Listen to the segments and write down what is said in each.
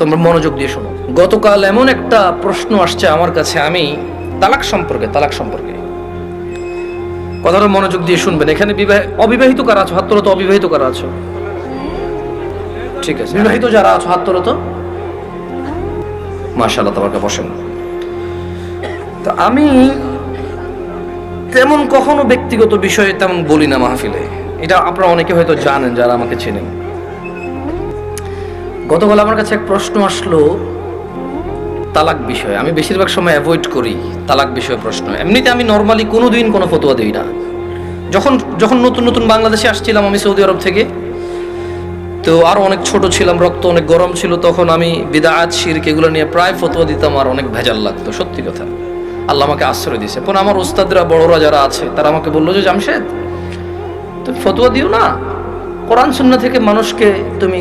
তোমরা মনোযোগ দিয়ে শোনো। গতকাল এমন একটা প্রশ্ন আসছে আমার কাছে, আমি তালাক সম্পর্কে কথাটা মনোযোগ দিয়ে শুনবেন। এখানে অবিবাহিত কারা আছো? হাত তোলো তো। অবিবাহিত কারা আছো? ঠিক আছে। বিবাহিত যারা আছো হাত তোলো তো। মাশাআল্লাহ, তাবারকা, বসেন। তো আমি তেমন কখনো ব্যক্তিগত বিষয়ে তেমন বলি না মাহফিলে, এটা আপনারা অনেকে হয়তো জানেন যারা আমাকে চেনেন। গতকাল আমার কাছে এক প্রশ্ন আসলো তালাক বিষয়ে। আমি বেশিরভাগ সময় অ্যাভয়েড করি তালাক বিষয়ে প্রশ্ন। এমনিতে আমি নর্মালি কোনোদিন কোনো ফতোয়া দিই না। যখন নতুন বাংলাদেশে আসছিলাম আমি সৌদি আরব থেকে, তো আরো অনেক ছোট ছিলাম, রক্ত অনেক গরম ছিল, তখন আমি বিদআত শিরক এগুলো নিয়ে প্রায় ফতোয়া দিতাম, আর অনেক ভেজাল লাগতো, সত্যি কথা। আল্লাহ আমাকে আশ্রয় দিয়েছে। পরে আমার উস্তাদরা, বড়রা যারা আছে, তারা আমাকে বললো যে জামশেদ, তুমি ফতোয়া দিও না, কোরআন সুন্নাহ থেকে মানুষকে তুমি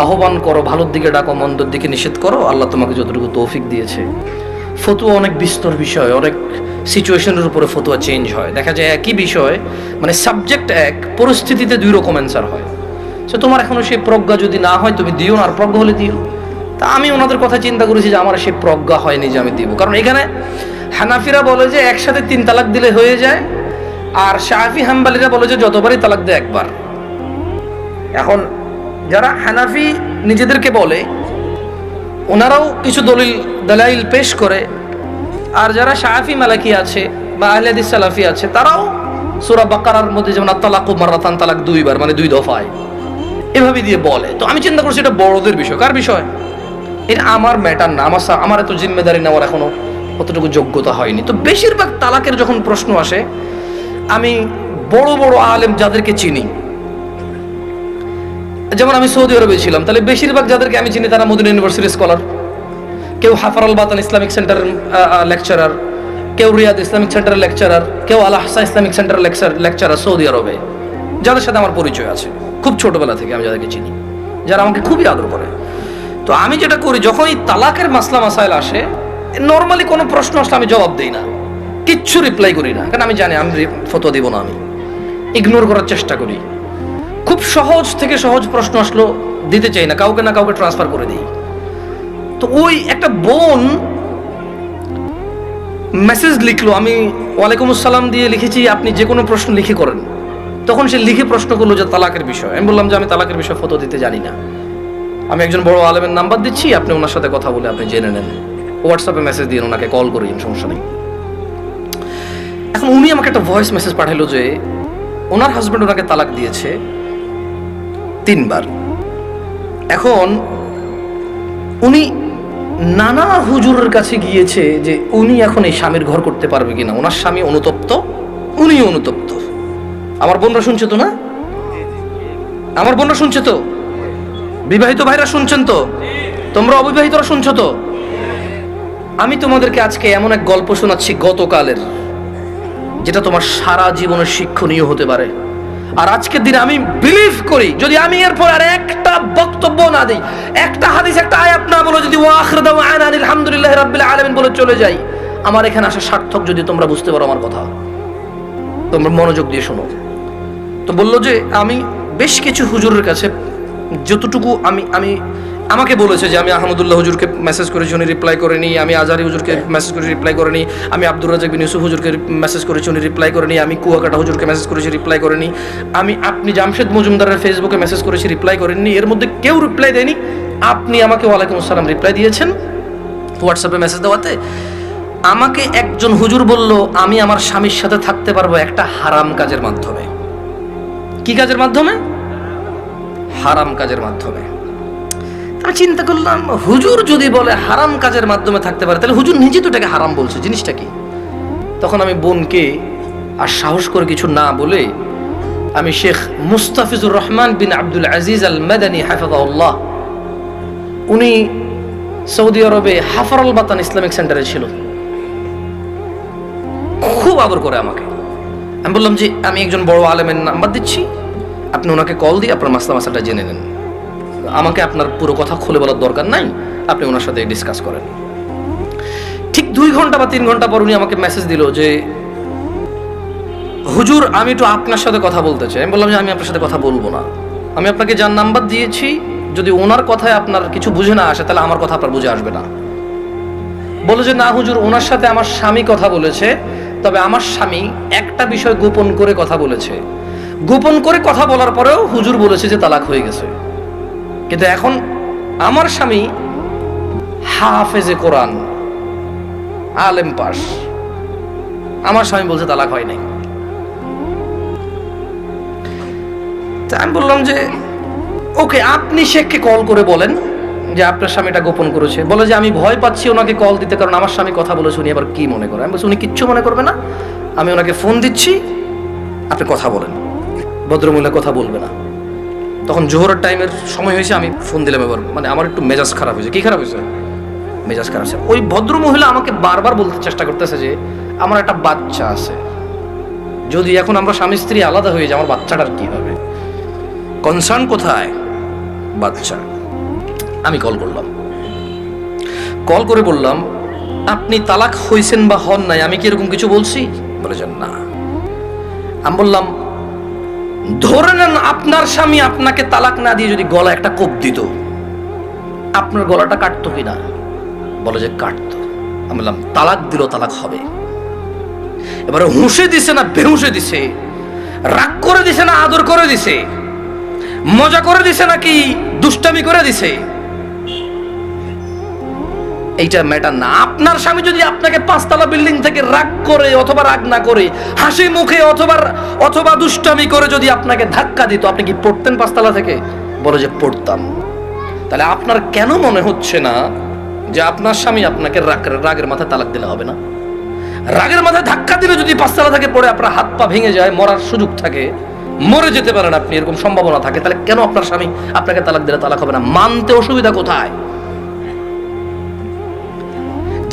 আহ্বান করো, ভালোর দিকে ডাকো, মন্দর দিকে নিষেধ করো, আল্লাহ তোমাকে যতটুকু তৌফিক দিয়েছে। ফতোয়া অনেক বিস্তর বিষয়, অনেক সিচুয়েশনের উপরে ফতোয়া চেঞ্জ হয়। দেখা যায় একই বিষয়, মানে সাবজেক্ট এক, পরিস্থিতিতে দুই রকম অ্যান্সার হয়। সে তোমার এখনো সেই প্রজ্ঞা যদি না হয় তুমি দিও না, আর প্রজ্ঞা হলে দিও। তা আমি ওনাদের কথা চিন্তা করেছি যে আমার সেই প্রজ্ঞা হয়নি যে আমি দিব। কারণ এখানে হানাফিরা বলে যে একসাথে 3 তালাক দিলে হয়ে যায়, আর শাফি হাম্বালিরা বলে যে যতবারই তালাক দেয় একবার। এখন যারা হানাফি নিজেদেরকে বলে, ওনারাও কিছু দলাইল পেশ করে, আর যারা শাফি মালাকি আছে বা আহলে হাদিস সালাফি আছে, তারাও সূরা বাকারার মধ্যে যেমন আত-তালাকু মাররাতান, তালাক 2 বার, মানে 2 দফায়, এভাবে দিয়ে বলে। তো আমি চিন্তা করছি এটা বড়দের বিষয়। কার বিষয়? এটা আমার ম্যাটার না, আমার এত জিম্মেদারি নেওয়ার এখনো অতটুকু যোগ্যতা হয়নি। তো বেশিরভাগ তালাকের যখন প্রশ্ন আসে, আমি বড় বড় আলেম যাদেরকে চিনি, যেমন আমি সৌদি আরবে ছিলাম, তাহলে বেশিরভাগ যাদেরকে আমি চিনি তারা মদিনা ইউনিভার্সিটির স্কলার, কেউ হাফারাল বাতান ইসলামিক সেন্টারের লেকচারার, কেউ রিয়াদ ইসলামিক সেন্টারের লেকচারার, কেউ আল আহসা ইসলামিক সেন্টারের লেকচারার সৌদি আরবে, যাদের সাথে আমার পরিচয় আছে খুব ছোটবেলা থেকে, আমি যাদেরকে চিনি, যারা আমাকে খুবই আদর করে। তো আমি যেটা করি, যখন এই তালাকের মাসলা মাসাইল আসে, নর্মালি কোনো প্রশ্ন আসলে আমি জবাব দিই না, কিচ্ছু রিপ্লাই করি না, কারণ আমি জানি আমি ফতোয়া দিব না, আমি ইগনোর করার চেষ্টা করি। খুব সহজ থেকে সহজ প্রশ্ন আসলো দিতে চাই না, কাউকে না কাউকে ট্রান্সফার করে দিই। তো ওই একটা বোন মেসেজ লিখলো, আমি ওয়ালাইকুম আসসালাম দিয়ে লিখেছি আপনি যে কোনো প্রশ্ন লিখে করেন। তখন সে লিখে প্রশ্ন করলো যে তালাকের বিষয়। আমি বললাম যে আমি তালাকের বিষয়ে ফতোয়া দিতে জানি না, আমি একজন বড় আলেমের নাম্বার দিচ্ছি, আপনি ওনার সাথে কথা বলে আপনি জেনে নেন, হোয়াটসঅ্যাপে মেসেজ দিয়ে ওনাকে কল করি, সমস্যা নেই। এখন উনি আমাকে একটা ভয়েস মেসেজ পাঠালো যে ওনার হাজব্যান্ড ওনাকে তালাক দিয়েছে 3 বার। এখন উনি নানা হুজুরের কাছে গিয়েছে যে উনি এখন এই স্বামীর ঘর করতে পারবে কিনা। ওনার স্বামী অনুতপ্ত, উনি অনুতপ্ত। আমার বোনরা শুনছে তো? না, আমার বোনরা শুনছে তো? বিবাহিত ভাইরা শুনছেন তো? তোমরা অবিবাহিতরা শুনছো তো? আমি তোমাদেরকে আজকে এমন এক গল্প শোনাচ্ছি গতকালের, যেটা তোমার সারা জীবনের শিক্ষণীয় হতে পারে। আর আজকের দিনে আমি বিলিভ করি, যদি আমি এরপর আর একটা বক্তব্য না দিই, একটা হাদিস, একটা আয়াত না বলে, যদি ওয়া আখিরু দাওয়ানা আলহামদুলিল্লাহি রাব্বিল আলামিন বলে চলে যাই, আমার এখানে আসা সার্থক। যদি তোমরা বুঝতে পারো আমার কথা, তোমরা মনোযোগ দিয়ে শোনো। তো বললো যে আমি বেশ কিছু হুজুরের কাছে যতটুকু আমাকে বলেছে যে আমি আহমদুল্লাহ হুজুরকে মেসেজ করেছি, উনি রিপ্লাই করেনি, আমি আজহারি হুজুরকে মেসেজ করেছি, রিপ্লাই করেনি, আমি আব্দুর রাজাক বিন ইউসুফ হুজুরকে মেসেজ করেছি, উনি রিপ্লাই করেনি, আমি কুয়াকাটা হুজুরকে মেসেজ করেছি, রিপ্লাই করেনি, আপনি জামশেদ মজুমদারের ফেসবুকে মেসেজ করেছি, রিপ্লাই করেননি, এর মধ্যে কেউ রিপ্লাই দেয়নি। আপনি আমাকে ওয়ালাইকুম আসসালাম রিপ্লাই দিয়েছেন হোয়াটসঅ্যাপে মেসেজ দেওয়াতে। আমাকে একজন হুজুর বলল আমি আমার স্বামীর সাথে থাকতে পারবো একটা হারাম কাজের মাধ্যমে। কি কাজের মাধ্যমে? হারাম কাজের মাধ্যমে। আমি চিন্তা করলাম, হুজুর যদি বলে হারাম কাজের মাধ্যমে থাকতে পারে, তাহলে হুজুর নিজে তো এটাকে হারাম বলছে, জিনিসটা কি? তখন আমি বোনকে আর সাহস করে কিছু না বলে আমি শেখ মুস্তাফিজুর রহমান বিন আব্দুল আজিজ আল মাদানী হাফিজাহুল্লাহ, উনি সৌদি আরবে হাফারাল বাতান ইসলামিক সেন্টারে ছিল, খুব আদর করে আমাকে। আমি বললাম যে আমি একজন বড় আলেমের নাম্বার দিচ্ছি, আপনি ওনাকে কল দিয়ে আপনার মাসলাটা জেনে নেন, আমাকে আপনার পুরো কথা খুলে বলার দরকার নাই, আপনি ওনার সাথে ডিসকাস করেন। ঠিক 2 ঘন্টা বা 3 ঘন্টা পর উনি আমাকে মেসেজ দিল যে হুজুর আমি একটু আপনার সাথে কথা বলতে চাই। আমি বললাম যে আমি আপনার সাথে কথা বলবো না, আমি আপনাকে যার নাম্বার দিয়েছি যদি ওনার কথায় আপনার কিছু বুঝে না আসে তাহলে আমার কথা আপনার বুঝে আসবে না। বলে যে না হুজুর, ওনার সাথে আমার স্বামী কথা বলেছে, তবে আমার স্বামী একটা বিষয় গোপন করে কথা বলেছে। গোপন করে কথা বলার পরেও হুজুর বলেছে যে তালাক হয়ে গেছে। কিন্তু এখন আমার স্বামী হাফেজে কোরআন, আলেম পাস, আমার স্বামী বলছে তালাক হয় নাই। আমি বললাম যে ওকে, আপনি শেখকে কল করে বলেন যে আপনার স্বামীটা গোপন করেছে। বলে যে আমি ভয় পাচ্ছি ওনাকে কল দিতে, কারণ আমার স্বামী কথা বলেছে, উনি আবার কি মনে করে। আমি বলছি উনি কিচ্ছু মনে করবে না, আমি ওনাকে ফোন দিচ্ছি, আপনি কথা বলেন। ভদ্রমহিলা কথা বলবে না। তখন জোহরের টাইমের সময় হয়েছে, আমি ফোন দিলাম। এবার মানে আমার একটু মেজাজ খারাপ হয়েছে। কি খারাপ হয়েছে? মেজাজ খারাপ হয়েছে। ওই ভদ্রমহিলা আমাকে বারবার বলতে চেষ্টা করতেছে যে আমার একটা বাচ্চা আছে, যদি এখন আমরা স্বামী স্ত্রী আলাদা হয়ে যাই আমার বাচ্চাটার কি হবে? কনসার্ন কোথায়? বাচ্চা। আমি কল করলাম, কল করে বললাম আপনি তালাক হয়েছেন বা হন নাই, আমি কি এরকম কিছু বলছি? বলে যান না। আমি বললাম ধরে নেন আপনার স্বামী আপনাকে তালাক না দিয়ে যদি গলা একটা কোপ দিত, আপনার গলাটা কাটতো কিনা? বলে যে কাটতো। আমি বললাম তালাক দিল, তালাক হবে। এবারে হুঁশে দিছে না বেহুঁশে দিছে, রাগ করে দিছে না আদর করে দিছে, মজা করে দিছে নাকি দুষ্টামি করে দিছে, এইটা ম্যাটার না। আপনার স্বামী যদি আপনাকে 5 তলা বিল্ডিং থেকে রাগ করে অথবা রাগ না করে হাসি মুখে অথবা দুষ্টামি করে যদি আপনাকে ধাক্কা দিত, আপনি কি পড়তেন 5 তলা থেকে? বলে যে পড়তাম। তাহলে আপনার কেন মনে হচ্ছে না যে আপনার স্বামী আপনাকে রাগের মাথায় তালাক দিলে হবে না? রাগের মাথায় ধাক্কা দিলে যদি 5 তলা থেকে পড়ে আপনার হাত পা ভেঙে যায়, মরার সুযোগ থাকে, মরে যেতে পারেন আপনি, এরকম সম্ভাবনা থাকে, তাহলে কেন আপনার স্বামী আপনাকে তালাক দিলে তালাক হবে না? মানতে অসুবিধা কোথায়?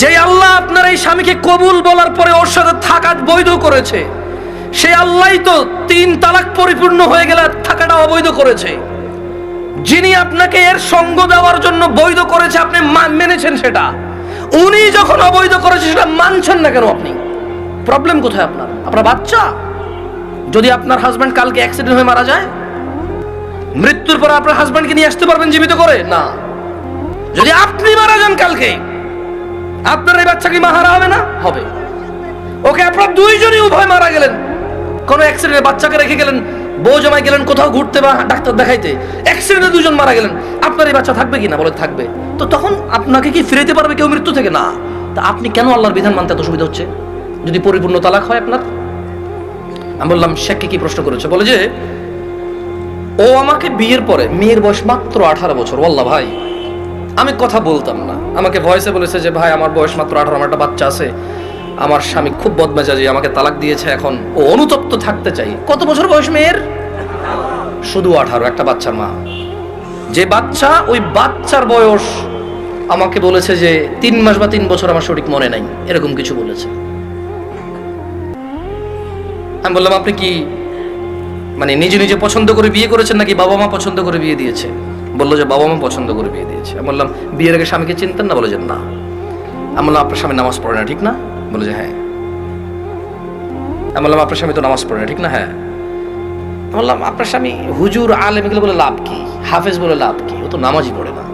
যে আল্লাহ আপনার এই স্বামীকে কবুল বলার পরে ওর সাথে থাকা বৈধ করেছে, সে আল্লাহই তো 3 তালাক পরিপূর্ণ হয়ে গেলে থাকাটা অবৈধ করেছে। যিনি আপনাকে এর সঙ্গ দেওয়ার জন্য বৈধ করেছে, আপনি মেনেছেন সেটা। উনি যখন অবৈধ করেছে সেটা মানছেন না কেন আপনি? প্রবলেম কোথায় আপনার? আপনার বাচ্চা। যদি আপনার হাজব্যান্ড কালকে অ্যাক্সিডেন্ট হয়ে মারা যায়, মৃত্যুর পর আপনার হাজব্যান্ডকে নিয়ে আসতে পারবেন জীবিত করে? না। যদি আপনি মারা যান কালকে, আপনার এই বাচ্চা কি মাহারা হবে না? হবে। ওকে, আপনার দুইজনই উভয় মারা গেলেন, কোন অ্যাক্সিডেন্টে বাচ্চাকে রেখে গেলেন, বউ জামাই গেলেন কোথাও ঘুরতে বা ডাক্তার দেখাইতে, অ্যাক্সিডেন্টে দুজন মারা গেলেন, আপনার এই বাচ্চা থাকবে কি না? বলে থাকবে। তো তখন আপনাকে কি ফিরাইতে পারবে কেউ মৃত্যু থেকে? না। তা আপনি কেন আল্লাহর বিধান মানতে এত অসুবিধা হচ্ছে যদি পরিপূর্ণ তালাক হয় আপনার? আমি বললাম শেখকে কি প্রশ্ন করেছে? বলে যে ও আমাকে বিয়ের পরে, মেয়ের বয়স মাত্র 18 বছর, ওয়াল্লাহ ভাই আমি কথা বলতাম না, আমাকে ভয়েসে বলেছে যে ভাই আমার বয়স মাত্র 18, আমার একটা বাচ্চা আছে, আমার স্বামী খুব বদমেজাজি, আমাকে তালাক দিয়েছে, এখন ও অনুতপ্ত থাকতে চাই। কত বছর বয়স মেয়ের? শুধু 18, একটা বাচ্চার মা। যে বাচ্চা, ওই বাচ্চার বয়স আমাকে বলেছে যে 3 মাস বা 3 বছর, আমার সঠিক মনে নাই, এরকম কিছু বলেছে। আমি বললাম আপনি কি মানে নিজে নিজে পছন্দ করে বিয়ে করেছেন নাকি বাবা মা পছন্দ করে বিয়ে দিয়েছে? বললো যে বাবা মা পছন্দ করে বিয়ে দিয়েছে। আমি বললাম বিয়ের আগে স্বামীকে চিনতেন না? বলে যে না। আমি বললাম আপনার স্বামী নামাজ পড়ে না, ঠিক না? বলে যে হ্যাঁ। আমি বললাম আপনার স্বামী তো নামাজ পড়ে না, ঠিক না? হ্যাঁ। আমি বললাম আপনার স্বামী হুজুর আলেম এগুলো বলে লাভ কি? হাফেজ বলে লাভ কি? ও তো নামাজই পড়ে না,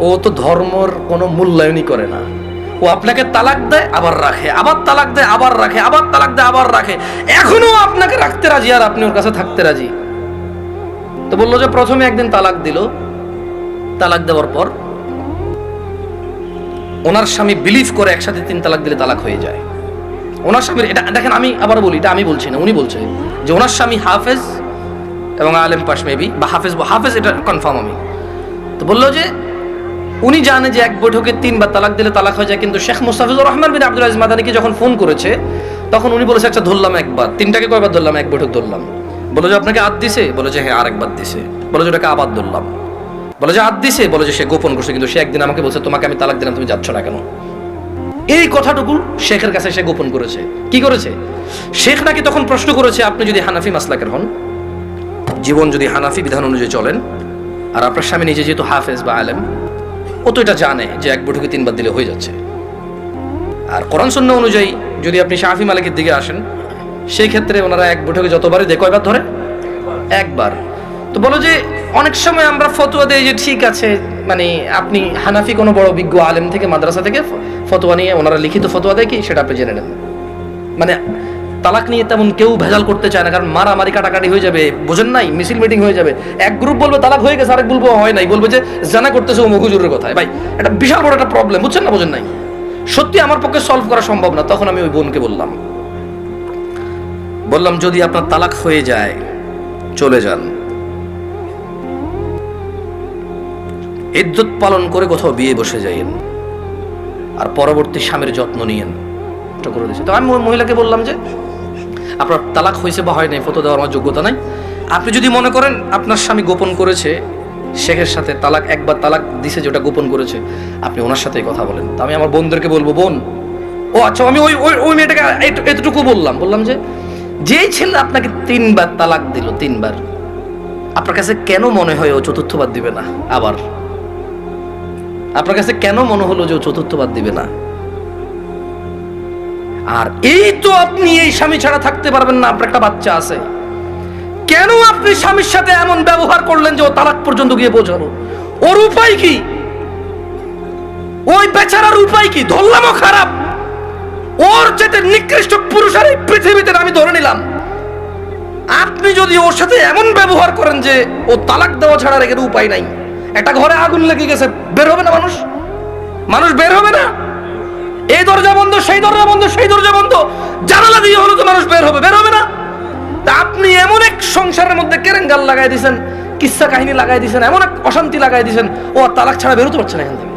ও তো ধর্মর কোনো মূল্যায়নই করে না। ও আপনাকে তালাক দেয় আবার রাখে, আবার তালাক দেয় আবার রাখে, আবার তালাক দেয় আবার রাখে, এখনো আপনাকে রাখতে রাজি আর আপনি ওর কাছে থাকতে রাজি। তো বললো যে প্রথমে একদিন তালাক দিল, তালাক দেওয়ার পর ওনার স্বামী বিলিভ করে একসাথে 3 তালাক দিলে তালাক হয়ে যায়। ওনার স্বামীর এটা দেখেন, আমি আবার বলি, এটা আমি বলছি না, উনি বলছে যে ওনার স্বামী হাফেজ এবং আলেম পাশ মেবি, বা হাফেজ এটা কনফার্ম আমি। তো বললো যে উনি জানে যে এক বৈঠকে 3 বার তালাক দিলে তালাক হয়ে যায়, কিন্তু শেখ মুস্তাফিজুর রহমান বিন আব্দুল আজিজ মাদানীকে যখন ফোন করেছে তখন উনি বলেছে আচ্ছা ধরলাম একবার, 3টাকে কয়বার ধরলাম? এক বৈঠক ধরলাম। বলে যে আপনাকে আদ দিছে? বলে যে হ্যাঁ আরেকবার দিছে। বলে যে ওটাকে আবার ধরলাম। বলে যে আদ দিছে? বলে যে সে গোপন করছে, কিন্তু সে একদিন আমাকে বলছে তোমাকে আমি তালাক দিলাম, তুমি যাচ্ছ না কেন? এই কথাটুকু শেখের কাছে সে গোপন করেছে। কি করেছে? শেখ নাকি তখন প্রশ্ন করেছে আপনি যদি হানাফি মাসলাকের হন, জীবন যদি হানাফি বিধান অনুযায়ী চলেন, আর আপনার স্বামী নিজে যেহেতু হাফেজ বা আলেম, ও তো এটা জানে যে এক বৈঠকে 3 বার দিলে হয়ে যাচ্ছে। আর কোরআন সুন্নাহ অনুযায়ী যদি আপনি শাফি মালিকের দিকে আসেন, সেই ক্ষেত্রে ওনারা এক বৈঠকে যতবারই দেয় কয়বার ধরে? একবার। তো বলো যে অনেক সময় আমরা ফতোয়া দেই যে ঠিক আছে, মানে আপনি হানাফি কোনো বড় বিজ্ঞ আলেম থেকে মাদ্রাসা থেকে ফতোয়া নিয়ে ওনারা লিখিত ফতোয়া দেয় কি সেটা আপনি জেনে নেন। মানে তালাক নিয়ে তেমন কেউ ভেজাল করতে চায় না, কারণ মারামারি কাটাকাটি হয়ে যাবে, বোঝেন নাই, মিছিল মিটিং হয়ে যাবে। এক গ্রুপ বলবে তালাক হয়ে গেছে, আরেক বলবো হয় নাই, বলবে যে জানা করতেছে ও মহুজুরের কথায়। ভাই এটা বিশাল বড় একটা প্রবলেম, বুঝছেন না বোঝেন নাই, সত্যি আমার পক্ষে সলভ করা সম্ভব না। তখন আমি ওই বোনকে বললাম যদি আপনার তালাক হয়ে যায় চলে যান, ইদ্যত পালন করে কোথাও বিয়ে বসে যাইয়েন, আর পরবর্তী স্বামীর যত্ন নিয়েন। এটা করে দিয়েছে। তো আমি ওই মহিলাকে বললাম যে আপনার তালাক হয়েছে বা হয় নাই ফটো দেওয়ার আমার যোগ্যতা নাই, আপনি যদি মনে করেন আপনার স্বামী গোপন করেছে শেখের সাথে তালাক, একবার তালাক দিছে যেটা গোপন করেছে, আপনি ওনার সাথেই কথা বলেন। তো আমি আমার বোনদেরকে বলবো, বোন ও আচ্ছা, আমি ওই মেয়েটাকে এতটুকু বললাম যে যেই ছেলে আপনাকে 3 বার তালাক দিল, 3 বার, আপনার কাছে কেন মনে হয় ও চতুর্থবার দিবে না? আবার আপনার কাছে কেন মনে হলো যে ও চতুর্থবার দিবে না? আর এই তো আপনি এই স্বামী ছাড়া থাকতে পারবেন না, আপনার একটা বাচ্চা আছে, কেন আপনি স্বামীর সাথে এমন ব্যবহার করলেন যে ও তালাক পর্যন্ত গিয়ে পৌঁছালো? ওর উপায় কি? ওই বেচারার উপায় কি? ধরলামও খারাপ, ওর যেতে নিকৃষ্ট পুরুষ আর এই পৃথিবীতে আমি ধরে নিলাম। আপনি যদি ওর সাথে এমন ব্যবহার করেন যে ও তালাক দেওয়া ছাড়া রেখে উপায় নাই, একটা ঘরে আগুন লেগে গেছে, বের হবে না মানুষ বের হবে না? এই দরজা বন্ধ, সেই দরজা বন্ধ, সেই দরজা বন্ধ, জানালা দিয়ে হলো তো মানুষ বের হবে না? তা আপনি এমন এক সংসারের মধ্যে কেরেঙ্গাল লাগাই দিয়েছেন, কিচ্ছা কাহিনী লাগাই দিয়েছেন, এমন এক অশান্তি লাগাই দিয়েছেন, ও আর তালাক ছাড়া বেরোতে পারছে না এখান থেকে।